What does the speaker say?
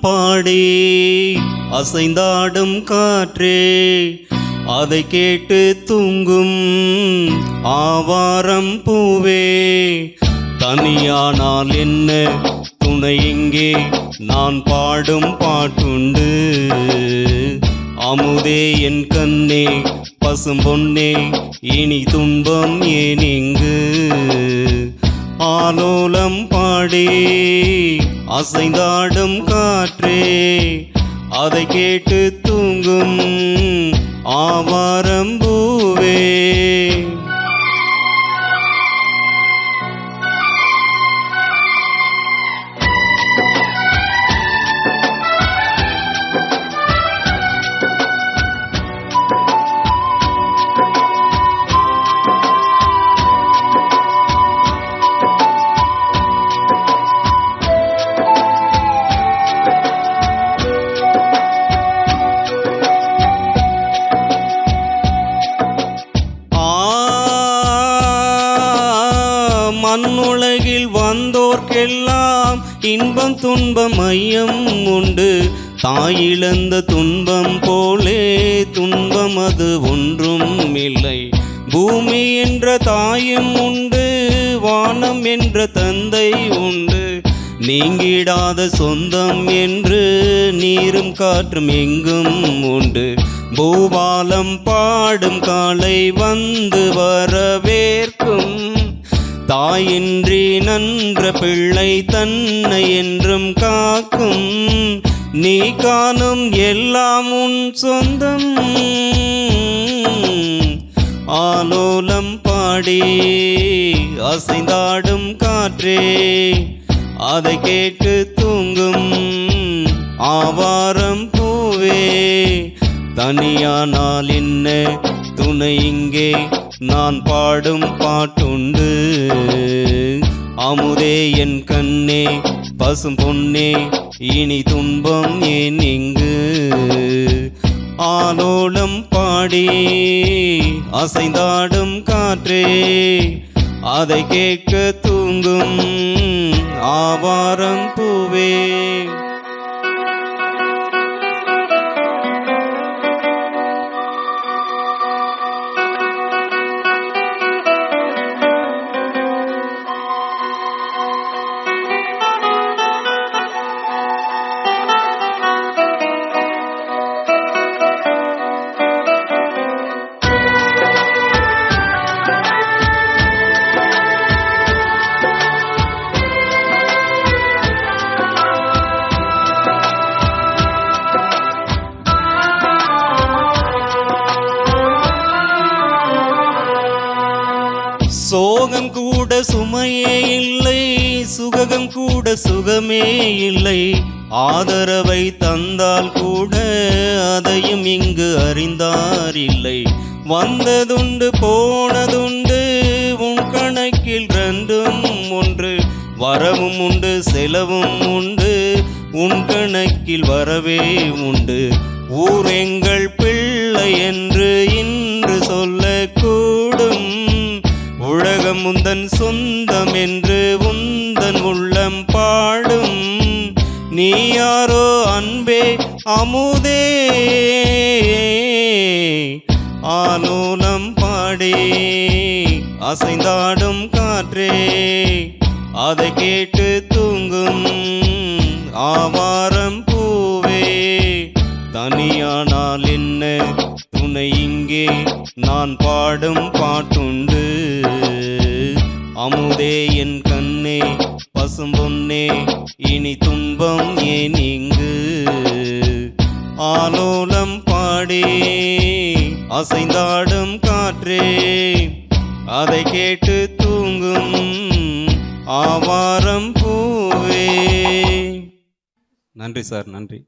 பாடி அசைந்தாடும் காற்றே, அதை கேட்டு தூங்கும் ஆவாரம் பூவே. தனியானால் என்ன துணை இங்கே, நான் பாடும் பாட்டுண்டு. அமுதே என் கண்ணே பசும்பொன்னே, இனி துன்பம் ஏன் இங்கு. ஆலோலம் பாடி அசைந்தாடும் காற்றே, அதை கேட்டு தூங்கும் ஆவாரம் பூவே. மண்ணுலகில் வந்தோர்க்கெல்லாம் இன்பம் துன்பம் ஐயம் உண்டு. தாயிழந்த துன்பம் போலே துன்பம் அது ஒன்றும் இல்லை. பூமி என்ற தாயும் உண்டு, வானம் என்ற தந்தை உண்டு. நீங்கிடாத சொந்தம் என்று நீரும் காற்றும் எங்கும் உண்டு. பூபாலம் பாடும் காலை வந்து வரவேற்கும். தாயின்றி நன்ற பிள்ளை தன்னை என்றும் காக்கும். நீ காணும் எல்லாம் உன் சொந்தம். ஆலோலம் பாடி அசைந்தாடும் காற்றே, அதை கேட்டு தூங்கும் ஆவாரம் பூவே. தனியானால் என்ன துணை இங்கே, நான் பாடும் பாட்டுண்டு. அமுதே என் கண்ணே பசும் பொன்னே, இனி துன்பம் ஏன் இங்கு. ஆலோலம் பாடி அசைந்தாடும் காற்றே, அதை கேட்க தூங்கும் ஆவாரம் பூவே. சோகம் கூட சுமையே இல்லை, சுககம் கூட சுகமே இல்லை. ஆதரவை தந்தால் கூட அதையும் இங்கு அறிந்தார் இல்லை. வந்ததுண்டு போனதுண்டு, உன் கணக்கில் ரெண்டும் ஒன்று. வரவும் உண்டு செலவும் உண்டு, உன் கணக்கில் வரவே உண்டு. ஊர் எங்கள் பிள்ளை என்று இன்று சொல்லக்கூடும். உலகம் உந்தன் சொந்தம் என்று உந்தன் உள்ளம் பாடும். நீ யாரோ அன்பே அமுதே. ஆலோலம் பாடி அசைந்தாடும் காற்றே, அதை கேட்டு தூங்கும் ஆவாரம் பூவே. தனியானால் என்ன துணை இங்கே, நான் பாடும் பாட்டுண்டு. அமுதே என் கண்ணே பசும்பொன்னே, இனி துன்பம் ஏன் இங்கு. ஆலோலம் பாடி அசைந்தாடும் காற்றே, அதை கேட்டு தூங்கும் ஆவாரம் பூவே. நன்றி சார், நன்றி.